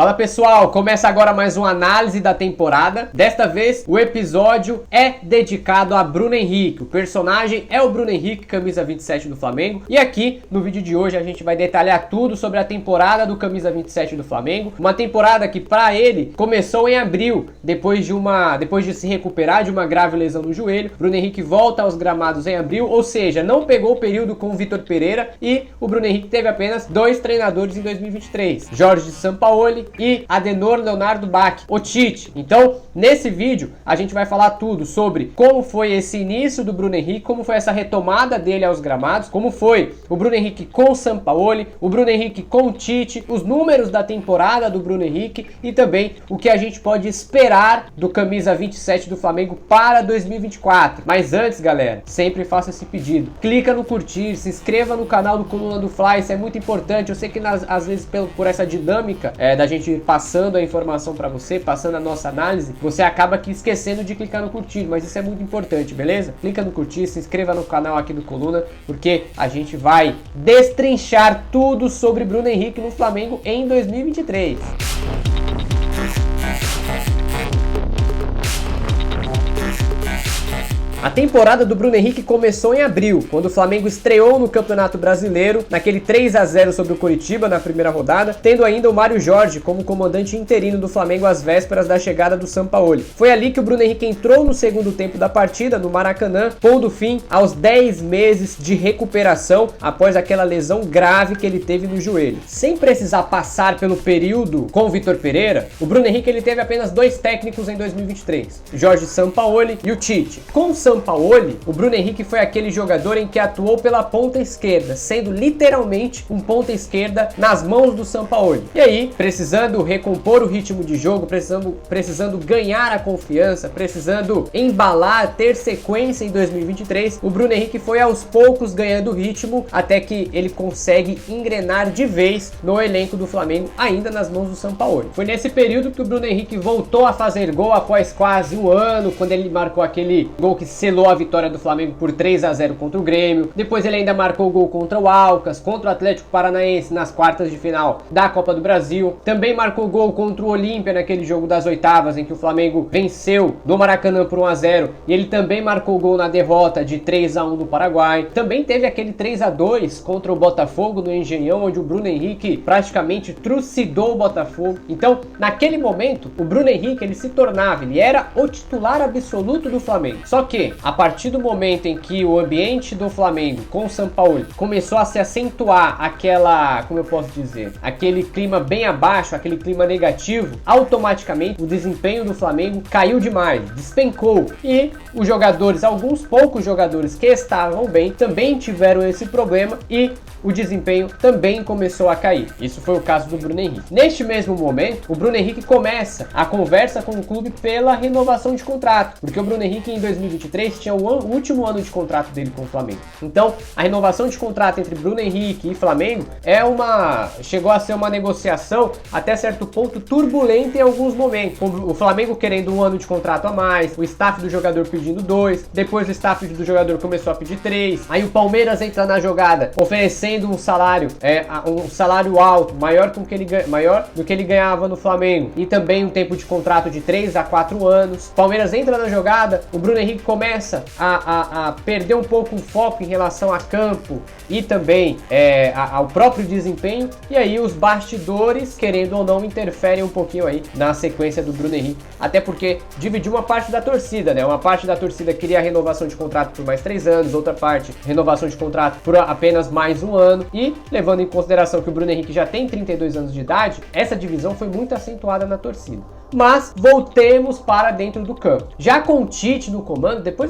Fala pessoal, começa agora mais uma análise da temporada. Desta vez o episódio é dedicado a Bruno Henrique. O personagem é o Bruno Henrique, camisa 27 do Flamengo. E aqui no vídeo de hoje a gente vai detalhar tudo sobre a temporada do camisa 27 do Flamengo. Uma temporada que para ele começou em abril, depois de se recuperar de uma grave lesão no joelho. Bruno Henrique volta aos gramados em abril, ou seja, não pegou o período com o Vitor Pereira e o Bruno Henrique teve apenas 2 treinadores em 2023. Jorge Sampaoli e Adenor Leonardo Bach, o Tite. Então, nesse vídeo, a gente vai falar tudo sobre como foi esse início do Bruno Henrique, como foi essa retomada dele aos gramados, como foi o Bruno Henrique com o Sampaoli, o Bruno Henrique com o Tite, os números da temporada do Bruno Henrique e também o que a gente pode esperar do camisa 27 do Flamengo para 2024. Mas antes, galera, sempre faça esse pedido. Clica no curtir, se inscreva no canal do Coluna do Fly, isso é muito importante. Eu sei que às vezes por essa dinâmica da gente passando a informação para você, passando a nossa análise, você acaba aqui esquecendo de clicar no curtir, mas isso é muito importante, beleza? Clica no curtir, se inscreva no canal aqui do Coluna, porque a gente vai destrinchar tudo sobre Bruno Henrique no Flamengo em 2023. A temporada do Bruno Henrique começou em abril, quando o Flamengo estreou no Campeonato Brasileiro, naquele 3-0 sobre o Coritiba na primeira rodada, tendo ainda o Mário Jorge como comandante interino do Flamengo às vésperas da chegada do Sampaoli. Foi ali que o Bruno Henrique entrou no segundo tempo da partida, no Maracanã, pondo fim aos 10 meses de recuperação após aquela lesão grave que ele teve no joelho. Sem precisar passar pelo período com o Vitor Pereira, o Bruno Henrique ele teve apenas 2 técnicos em 2023, Jorge Sampaoli e o Tite. Com o Sampaoli, o Bruno Henrique foi aquele jogador em que atuou pela ponta esquerda, sendo literalmente um ponta esquerda nas mãos do Sampaoli. E aí, precisando recompor o ritmo de jogo, precisando ganhar a confiança, precisando embalar, ter sequência em 2023, o Bruno Henrique foi aos poucos ganhando ritmo até que ele consegue engrenar de vez no elenco do Flamengo, ainda nas mãos do Sampaoli. Foi nesse período que o Bruno Henrique voltou a fazer gol após quase um ano, quando ele marcou aquele gol que selou a vitória do Flamengo por 3-0 contra o Grêmio. Depois ele ainda marcou o gol contra o Alcas, contra o Atlético Paranaense nas quartas de final da Copa do Brasil. Também marcou gol contra o Olímpia naquele jogo das oitavas em que o Flamengo venceu no Maracanã por 1-0 e ele também marcou gol na derrota de 3-1 no Paraguai. Também teve aquele 3-2 contra o Botafogo no Engenhão, onde o Bruno Henrique praticamente trucidou o Botafogo. Então, naquele momento, o Bruno Henrique ele era o titular absoluto do Flamengo. Só que a partir do momento em que o ambiente do Flamengo com o Sampaoli começou a se acentuar aquele clima bem abaixo, aquele clima negativo, automaticamente o desempenho do Flamengo caiu demais, despencou. E os jogadores, alguns poucos jogadores que estavam bem, também tiveram esse problema e o desempenho também começou a cair. Isso foi o caso do Bruno Henrique. Neste mesmo momento, o Bruno Henrique começa a conversa com o clube pela renovação de contrato, porque o Bruno Henrique em 2023 tinha o último ano de contrato dele com o Flamengo. Então, a renovação de contrato entre Bruno Henrique e Flamengo chegou a ser uma negociação até certo ponto turbulenta em alguns momentos. O Flamengo querendo 1 ano de contrato a mais, o staff do jogador pedindo 2, depois o staff do jogador começou a pedir 3, aí o Palmeiras entra na jogada oferecendo um salário alto, maior do que ele ganhava no Flamengo, e também um tempo de contrato de 3 a 4 anos. O Palmeiras entra na jogada, o Bruno Henrique começa a perder um pouco o foco em relação a campo e também ao próprio desempenho, e aí os bastidores, querendo ou não, interferem um pouquinho aí na sequência do Bruno Henrique, até porque dividiu uma parte da torcida, né? Uma parte da torcida queria a renovação de contrato por mais 3 anos, outra parte renovação de contrato por apenas mais 1 ano, e levando em consideração que o Bruno Henrique já tem 32 anos de idade, essa divisão foi muito acentuada na torcida. Mas voltemos para dentro do campo. Já com o Tite no comando, depois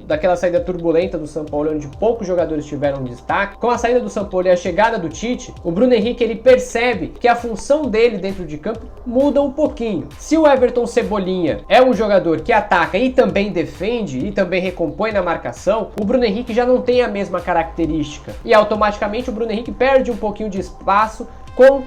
daquela saída turbulenta do Sampaoli, onde poucos jogadores tiveram destaque, com a saída do Sampaoli e a chegada do Tite, o Bruno Henrique ele percebe que a função dele dentro de campo muda um pouquinho. Se o Everton Cebolinha é um jogador que ataca e também defende e também recompõe na marcação, o Bruno Henrique já não tem a mesma característica e automaticamente o Bruno Henrique perde um pouquinho de espaço com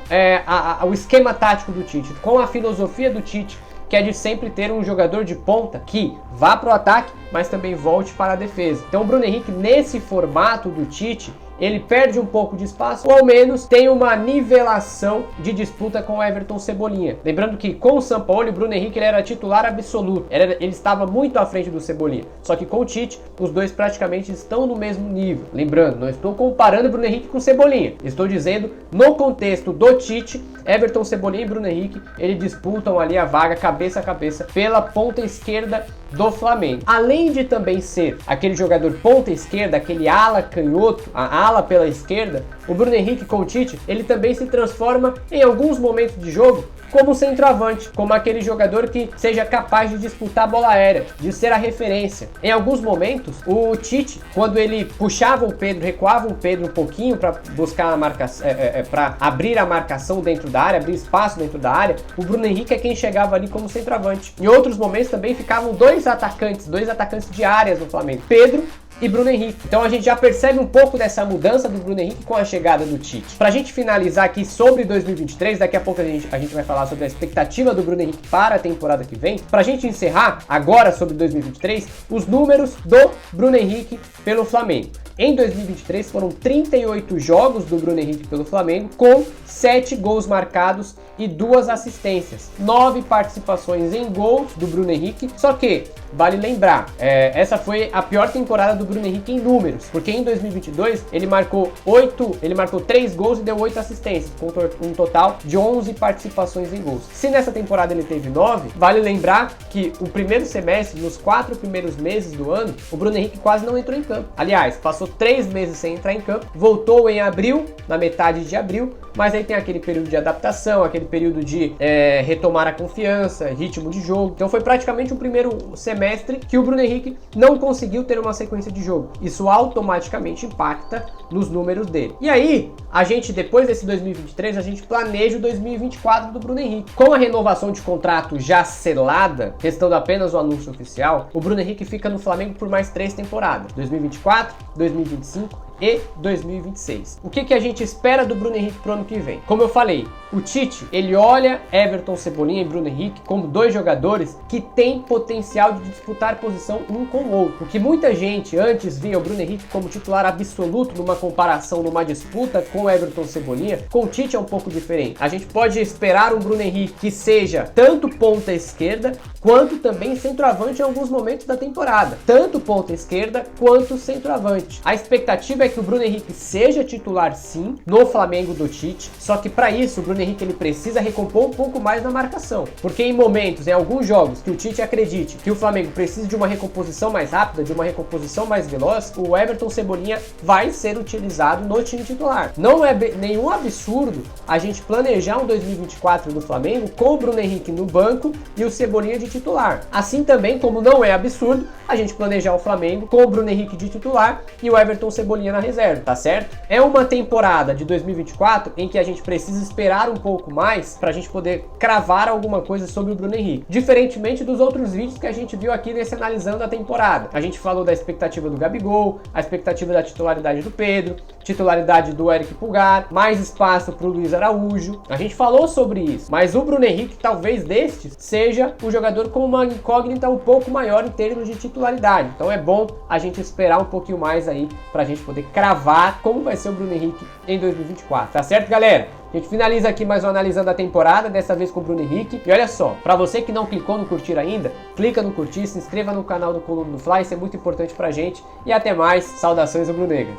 o esquema tático do Tite, com a filosofia do Tite, que é de sempre ter um jogador de ponta que vá para o ataque, mas também volte para a defesa. Então o Bruno Henrique, nesse formato do Tite, ele perde um pouco de espaço, ou ao menos tem uma nivelação de disputa com o Everton Cebolinha. Lembrando que com o Sampaoli, o Bruno Henrique ele era titular absoluto, ele estava muito à frente do Cebolinha, só que com o Tite, os dois praticamente estão no mesmo nível. Lembrando, não estou comparando o Bruno Henrique com o Cebolinha, estou dizendo no contexto do Tite, Everton Cebolinha e Bruno Henrique, eles disputam ali a vaga cabeça a cabeça pela ponta esquerda do Flamengo. Além de também ser aquele jogador ponta esquerda, aquele ala canhoto, a ala pela esquerda, o Bruno Henrique com o Tite, ele também se transforma em alguns momentos de jogo como centroavante, como aquele jogador que seja capaz de disputar a bola aérea, de ser a referência. Em alguns momentos, o Tite, quando ele puxava o Pedro, recuava o Pedro um pouquinho para buscar a marcação, para abrir a marcação dentro da área, abrir espaço dentro da área, o Bruno Henrique é quem chegava ali como centroavante. Em outros momentos também ficavam dois atacantes de áreas no Flamengo, Pedro e Bruno Henrique. Então a gente já percebe um pouco dessa mudança do Bruno Henrique com a chegada do Tite. Pra gente finalizar aqui sobre 2023, daqui a pouco a gente vai falar sobre a expectativa do Bruno Henrique para a temporada que vem. Pra gente encerrar agora sobre 2023, os números do Bruno Henrique pelo Flamengo. Em 2023 foram 38 jogos do Bruno Henrique pelo Flamengo, com 7 gols marcados e 2 assistências. 9 participações em gols do Bruno Henrique, só que, vale lembrar, essa foi a pior temporada do Bruno Henrique em números, porque em 2022 ele marcou 3 gols e deu 8 assistências, com um total de 11 participações em gols. Se nessa temporada ele teve 9, vale lembrar que o primeiro semestre, nos 4 primeiros meses do ano, o Bruno Henrique quase não entrou em campo. Aliás, passou 3 meses sem entrar em campo, voltou em abril, na metade de abril, mas aí tem aquele período de adaptação, aquele período de retomar a confiança, ritmo de jogo. Então foi praticamente um primeiro semestre que o Bruno Henrique não conseguiu ter uma sequência de jogo. Isso automaticamente impacta nos números dele. E aí, a gente, depois desse 2023, a gente planeja o 2024 do Bruno Henrique. Com a renovação de contrato já selada, restando apenas o anúncio oficial, o Bruno Henrique fica no Flamengo por mais 3 temporadas. 2024, 2025 e 2026. O que a gente espera do Bruno Henrique pro ano que vem? Como eu falei, o Tite, ele olha Everton Cebolinha e Bruno Henrique como 2 jogadores que têm potencial de disputar posição um com o outro. Porque muita gente antes via o Bruno Henrique como titular absoluto numa comparação, numa disputa com o Everton Cebolinha. Com o Tite é um pouco diferente. A gente pode esperar um Bruno Henrique que seja tanto ponta esquerda quanto também centroavante em alguns momentos da temporada. Tanto ponta esquerda quanto centroavante. A expectativa é que o Bruno Henrique seja titular sim no Flamengo do Tite, só que para isso o Bruno Henrique ele precisa recompor um pouco mais na marcação, porque em momentos, em alguns jogos que o Tite acredite que o Flamengo precisa de uma recomposição mais rápida, de uma recomposição mais veloz, o Everton Cebolinha vai ser utilizado no time titular. Não é nenhum absurdo a gente planejar um 2024 do Flamengo com o Bruno Henrique no banco e o Cebolinha de titular. Assim também como não é absurdo a gente planejar o Flamengo com o Bruno Henrique de titular e o Everton Cebolinha na reserva, tá certo? É uma temporada de 2024 em que a gente precisa esperar um pouco mais pra gente poder cravar alguma coisa sobre o Bruno Henrique, diferentemente dos outros vídeos que a gente viu aqui nesse analisando a temporada. A gente falou da expectativa do Gabigol, a expectativa da titularidade do Pedro, titularidade do Eric Pulgar, mais espaço pro Luiz Araújo. A gente falou sobre isso, mas o Bruno Henrique, talvez destes, seja o jogador com uma incógnita um pouco maior em termos de titularidade. Então é bom a gente esperar um pouquinho mais aí pra gente poder cravar como vai ser o Bruno Henrique em 2024. Tá certo, galera? A gente finaliza aqui mais um Analisando a Temporada, dessa vez com o Bruno Henrique. E olha só, pra você que não clicou no curtir ainda, clica no curtir, se inscreva no canal do Coluna do Fly, isso é muito importante pra gente. E até mais, saudações rubro-negras.